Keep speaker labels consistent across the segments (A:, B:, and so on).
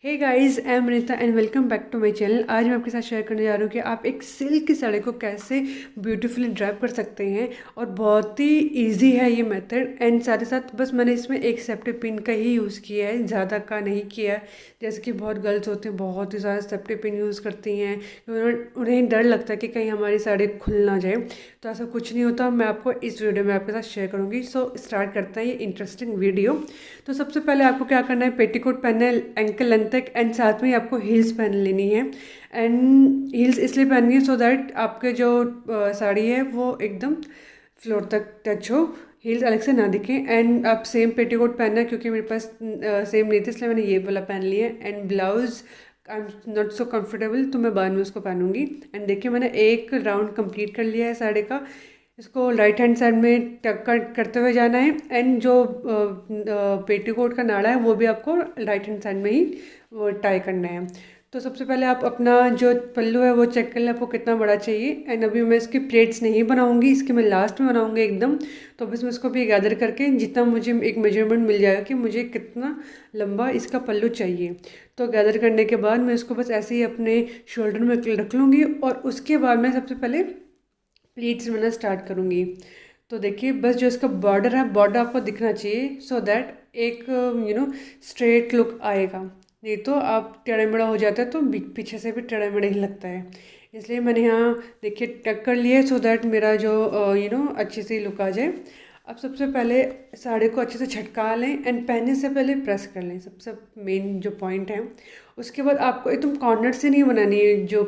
A: Hey guys, I am Anita and welcome back to my channel. आज मैं आपके साथ शेयर करने जा रही हूँ कि आप एक सिल्क की साड़ी को कैसे ब्यूटीफुली ड्रैप कर सकते हैं। और बहुत ही इजी है ये मेथड। एंड साथ ही साथ बस मैंने इसमें एक सेफ्टी पिन का ही यूज़ किया है, ज़्यादा का नहीं किया है। जैसे कि बहुत गर्ल्स होते हैं, बहुत ही ज़्यादा सेफ्टी पिन यूज़ करती हैं, उन्हें डर लगता है कि कहीं हमारी साड़ी खुल ना जाए। तो ऐसा कुछ नहीं होता। मैं आपको इस वीडियो में आपके साथ शेयर करूँगी। सो स्टार्ट करते हैं ये इंटरेस्टिंग वीडियो। तो सबसे पहले आपको क्या करना है, पेटीकोट पहनना है एंकल लेंथ तक, एंड साथ में आपको हील्स पहन लेनी है। एंड हील्स इसलिए पहननी है सो दैट आपके जो साड़ी है वो एकदम फ्लोर तक टच हो, हील्स अलग से ना दिखें। एंड आप सेम पेटीकोट पहनना है, क्योंकि मेरे पास सेम नहीं थी इसलिए मैंने ये वाला पहन लिया है। And blouse I am not so comfortable, तो मैं बाद में उसको पहनूंगी। एंड देखिए मैंने एक राउंड कंप्लीट कर लिया है साड़ी का। इसको राइट हैंड साइड में टक करते हुए जाना है। एंड जो पेटीकोट का नाड़ा है वो भी आपको राइट हैंड साइड में ही वो टाई करना है। तो सबसे पहले आप अपना जो पल्लू है वो चेक कर लें आपको कितना बड़ा चाहिए। एंड अभी मैं इसकी प्लेट्स नहीं बनाऊंगी, इसके मैं लास्ट में बनाऊंगी एकदम। तो बस मैं इसको भी गैदर करके जितना मुझे एक मेजरमेंट मिल जाएगा कि मुझे कितना लंबा इसका पल्लू चाहिए। तो गैदर करने के बाद मैं इसको बस ऐसे ही अपने शोल्डर में रख लूँगी। और उसके बाद मैं सबसे पहले प्लीट्स बनाना स्टार्ट करूँगी। तो देखिए बस जो इसका बॉर्डर है, बॉर्डर आपको दिखना चाहिए सो दैट एक स्ट्रेट लुक आएगा। नहीं तो आप टेढ़ा मेढ़ा हो जाता है तो पीछे से भी टेढ़ा मेढ़ा ही लगता है। इसलिए मैंने यहाँ देखिए टक कर लिया है सो दैट मेरा जो अच्छी सी लुक आ जाए। अब सबसे पहले साड़ी को अच्छे से झटका लें एंड पहनने से पहले प्रेस कर लें, सबसे मेन जो पॉइंट है। उसके बाद आपको एकदम कॉर्नर से नहीं बनानी है, जो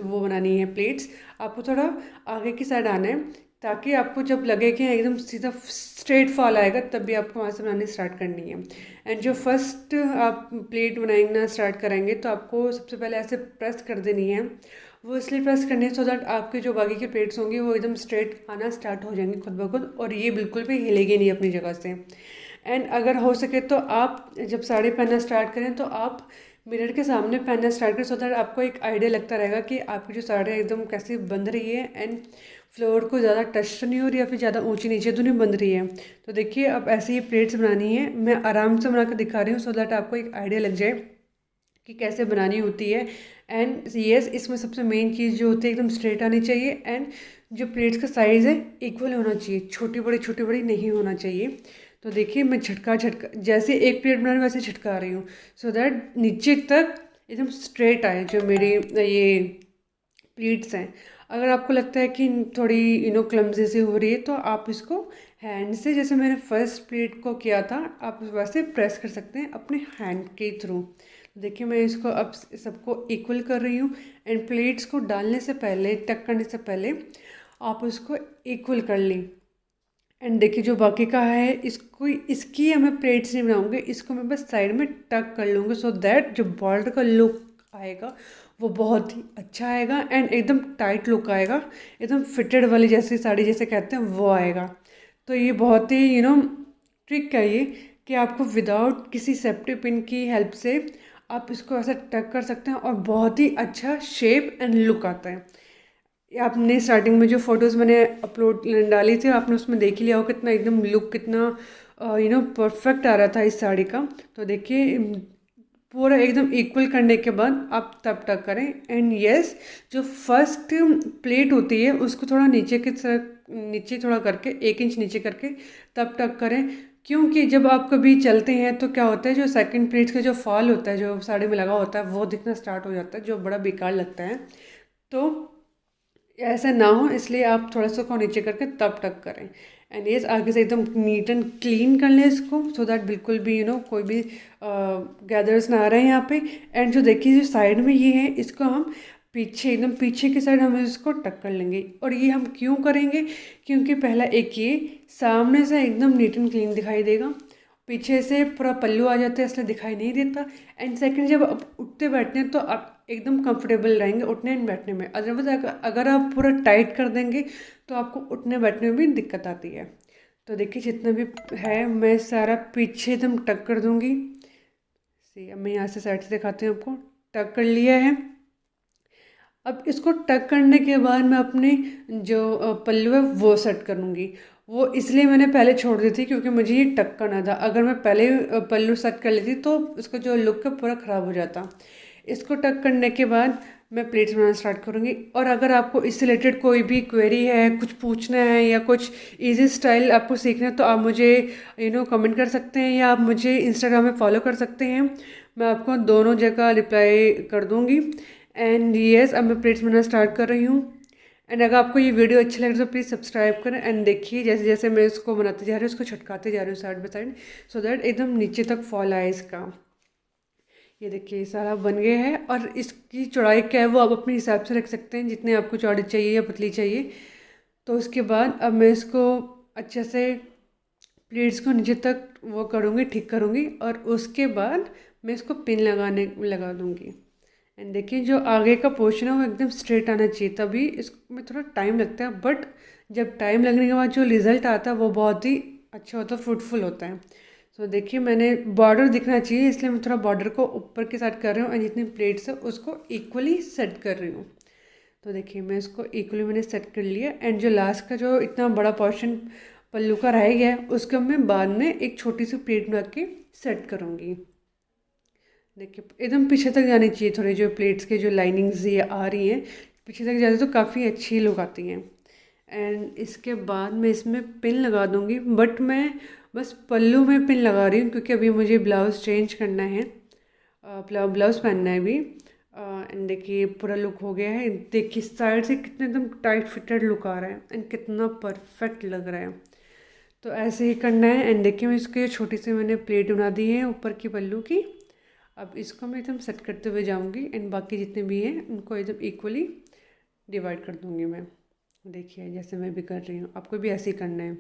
A: वो बनानी है प्लेट्स, आपको थोड़ा आगे की साइड आना है, ताकि आपको जब लगे कि एकदम सीधा स्ट्रेट फॉल आएगा तब भी आपको वहाँ से बनानी स्टार्ट करनी है। एंड जो फर्स्ट आप प्लेट बनाना स्टार्ट करेंगे तो आपको सबसे पहले ऐसे प्रेस कर देनी है। वो इसलिए प्रेस करनी है सो दैट आपके जो बाकी के प्लेट्स होंगे वो एकदम स्ट्रेट आना स्टार्ट हो जाएंगे खुद ब खुद, और ये बिल्कुल भी हिलेगी नहीं अपनी जगह से। एंड अगर हो सके तो आप जब साड़ी पहनना स्टार्ट करें तो आप मिरर के सामने पहनना स्टार्ट करें, सो दैट आपको एक आइडिया लगता रहेगा कि आपकी जो साड़ी एकदम कैसी बंध रही है। एंड फ्लोर को ज़्यादा टच तो नहीं हो रही, या फिर ज़्यादा ऊंची नीचे तो नहीं बंध रही है। तो देखिए अब ऐसे ही प्लेट्स बनानी है, मैं आराम से बना कर दिखा रही हूँ सो दैट आपको एक आइडिया लग जाए कि कैसे बनानी होती है। एंड येस, इसमें सबसे मेन चीज़ जो होती है एकदम स्ट्रेट आनी चाहिए। एंड जो प्लेट्स का साइज़ है इक्वल होना चाहिए, छोटी बड़ी नहीं होना चाहिए। तो देखिए मैं झटका जैसे एक प्लेट बना रही हूँ वैसे झटका रही हूँ सो दैट नीचे तक एकदम स्ट्रेट आए जो मेरी ये प्लीट्स हैं। अगर आपको लगता है कि थोड़ी क्लमजी सी हो रही है तो आप इसको हैंड से, जैसे मैंने फर्स्ट प्लेट को किया था, आप वैसे प्रेस कर सकते हैं अपने हैंड के थ्रू। देखिए मैं इसको अब सबको इक्वल कर रही हूँ। एंड प्लेट्स को डालने से पहले, टक करने से पहले आप उसको इक्वल कर लें। एंड देखिए जो बाकी का है इसकी मैं प्लेट्स नहीं बनाऊंगी, इसको मैं बस साइड में टक कर लूँगी सो दैट जो बॉर्डर का लुक आएगा वो बहुत ही अच्छा आएगा। एंड एकदम टाइट लुक आएगा, एकदम फिटेड वाली जैसी साड़ी जैसे कहते हैं वो आएगा। तो ये बहुत ही ट्रिक है ये, कि आपको विदाउट किसी सेफ्टी पिन की हेल्प से आप इसको ऐसा टक कर सकते हैं और बहुत ही अच्छा शेप एंड लुक आता है। आपने स्टार्टिंग में जो फ़ोटोज़ मैंने अपलोड डाली थी आपने उसमें देख लिया हो कितना एकदम लुक कितना परफेक्ट आ रहा था इस साड़ी का। तो देखिए पूरा एकदम इक्वल करने के बाद आप तब टक करें। एंड यस, जो फर्स्ट प्लेट होती है उसको थोड़ा नीचे की तरफ, नीचे थोड़ा करके 1 इंच नीचे करके तब टक करें, क्योंकि जब आप कभी चलते हैं तो क्या होता है, जो सेकंड प्लेट का जो फॉल होता है जो साड़ी में लगा होता है वो दिखना स्टार्ट हो जाता है, जो बड़ा बेकार लगता है। तो ऐसा ना हो इसलिए आप थोड़ा सा को नीचे करके तब टक करें। एंड ये आगे से एकदम नीट एंड क्लीन कर लें इसको सो दैट बिल्कुल भी कोई भी गैदर्स ना आ रहे हैं यहाँ पे। एंड जो देखिए जो साइड में ये है इसको हम पीछे, एकदम पीछे की साइड हम इसको टक कर लेंगे। और ये हम क्यों करेंगे, क्योंकि पहला एक ये सामने से एकदम नीट एंड क्लीन दिखाई देगा, पीछे से पूरा पल्लू आ जाता है इसलिए दिखाई नहीं देता। एंड सेकंड, जब आप उठते बैठते हैं तो आप एकदम कंफर्टेबल रहेंगे उठने एंड बैठने में। अदरवाइज अगर आप पूरा टाइट कर देंगे तो आपको उठने बैठने में भी दिक्कत आती है। तो देखिए जितना भी है मैं सारा पीछे एकदम टक कर दूँगी। अब मैं यहाँ से साइड से दिखाती हूँ आपको, टक कर लिया है। अब इसको टक करने के बाद मैं अपने जो पल्लू है वो सेट करूँगी। वो इसलिए मैंने पहले छोड़ दी थी क्योंकि मुझे ये टक करना था। अगर मैं पहले पल्लू सेट कर लेती तो इसका जो लुक है पूरा ख़राब हो जाता। इसको टक करने के बाद मैं प्लेट्स बनाना स्टार्ट करूँगी। और अगर आपको इससे रिलेटेड कोई भी क्वेरी है, कुछ पूछना है या कुछ इजी स्टाइल आपको सीखना है तो आप मुझे कमेंट कर सकते हैं या आप मुझे इंस्टाग्राम में फॉलो कर सकते हैं। मैं आपको दोनों जगह रिप्लाई कर दूँगी। एंड यस, अब मैं प्लेट्स बनाना स्टार्ट कर रही हूँ। एंड अगर आपको ये वीडियो अच्छी लगे तो प्लीज़ सब्सक्राइब करें एंड देखिए जैसे जैसे मैं इसको बनाते जा रही हूँ, उसको छटकाते जा रही हूँ side by side, so that एकदम नीचे तक फॉल आए इसका। ये देखिए सारा बन गया है। और इसकी चौड़ाई क्या है वो आप अपने हिसाब से रख सकते हैं, जितने आपको चौड़ी चाहिए या पतली चाहिए। तो उसके बाद अब मैं इसको अच्छे से प्लेट्स को नीचे तक वो करूँगी, ठीक करूँगी। और उसके बाद मैं इसको पिन लगा दूँगी। एंड देखिए जो आगे का पोर्शन है वो एकदम स्ट्रेट आना चाहिए, तभी इसमें थोड़ा टाइम लगता है, बट जब टाइम लगने के बाद जो रिज़ल्ट आता है वो बहुत ही अच्छा होता है, फ्रूटफुल होता है। सो देखिए मैंने बॉर्डर दिखना चाहिए इसलिए मैं थोड़ा बॉर्डर को ऊपर के साइड कर रही हूँ एंड जितनी प्लेट्स है उसको इक्वली सेट कर रही हूँ। तो देखिए मैं इसको इक्वली मैंने सेट कर लिया। एंड जो लास्ट का जो इतना बड़ा पोर्शन पल्लू का रह गया है उसको मैं बाद में एक छोटी सी प्लेट बना के सेट करूँगी। देखिए एकदम पीछे तक जानी चाहिए, थोड़ी जो प्लेट्स के जो लाइनिंग्स ये आ रही हैं पीछे तक जाती तो काफ़ी अच्छी लुक आती हैं। एंड इसके बाद मैं इसमें पिन लगा दूँगी, बट मैं बस पल्लू में पिन लगा रही हूँ क्योंकि अभी मुझे ब्लाउज़ चेंज करना है, ब्लाउज़ पहनना है अभी। एंड देखिए पूरा लुक हो गया है। देखिए साइड से कितना एकदम टाइट फिटेड लुक आ रहा है एंड कितना परफेक्ट लग रहा है। तो ऐसे ही करना है। एंड देखिए मैं इसके छोटी सी मैंने प्लेट बना दी है ऊपर की पल्लू की। अब इसको मैं एकदम सेट करते हुए जाऊंगी एंड बाकी जितने भी हैं उनको एकदम इक्वली डिवाइड कर दूंगी मैं। देखिए जैसे मैं भी कर रही हूँ आपको भी ऐसे ही करना है।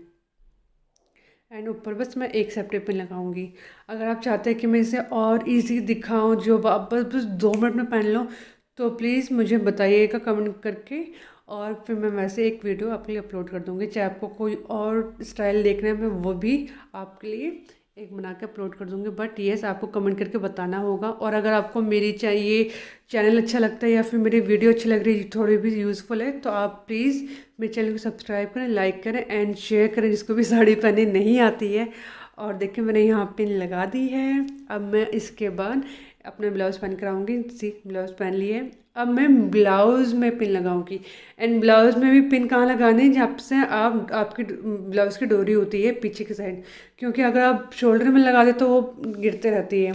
A: एंड ऊपर बस मैं एक सेप्टे पिन लगाऊंगी। अगर आप चाहते हैं कि मैं इसे और इजी दिखाऊं जो आप बस 2 मिनट में पहन लो तो प्लीज़ मुझे बताइएगा कमेंट करके, और फिर मैं वैसे एक वीडियो आपके लिए अपलोड कर दूँगी। चाहे आपको कोई और स्टाइल देखना है मैं वो भी आपके लिए एक बना के अपलोड कर दूँगी। बट येस आपको कमेंट करके बताना होगा। और अगर आपको मेरी चाहिए चैनल अच्छा लगता है या फिर मेरी वीडियो अच्छी लग रही है, थोड़ी भी यूज़फुल है, तो आप प्लीज़ मेरे चैनल को सब्सक्राइब करें, लाइक करें एंड शेयर करें जिसको भी साड़ी पहननी नहीं आती है। और देखिए मैंने यहाँ पिन लगा दी है। अब मैं इसके बाद अपना ब्लाउज़ पहन कर आऊँगी। ब्लाउज़ पहन लिए, अब मैं ब्लाउज़ में पिन लगाऊंगी। एंड ब्लाउज़ में भी पिन कहाँ लगाने हैं, जहाँ से आपकी ब्लाउज़ की डोरी होती है पीछे की साइड, क्योंकि अगर आप शोल्डर में लगा दे तो वो गिरते रहती है।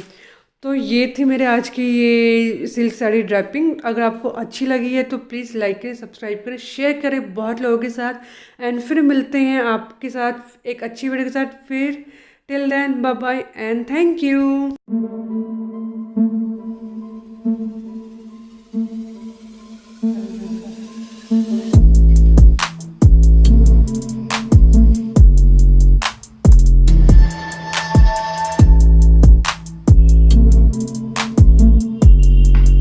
A: तो ये थी मेरे आज की ये सिल्क साड़ी ड्रैपिंग। अगर आपको अच्छी लगी है तो प्लीज़ लाइक करें, सब्सक्राइब करें, शेयर करें बहुत लोगों के साथ। एंड फिर मिलते हैं आपके साथ एक अच्छी वीडियो के साथ। फिर till then bye bye and thank you.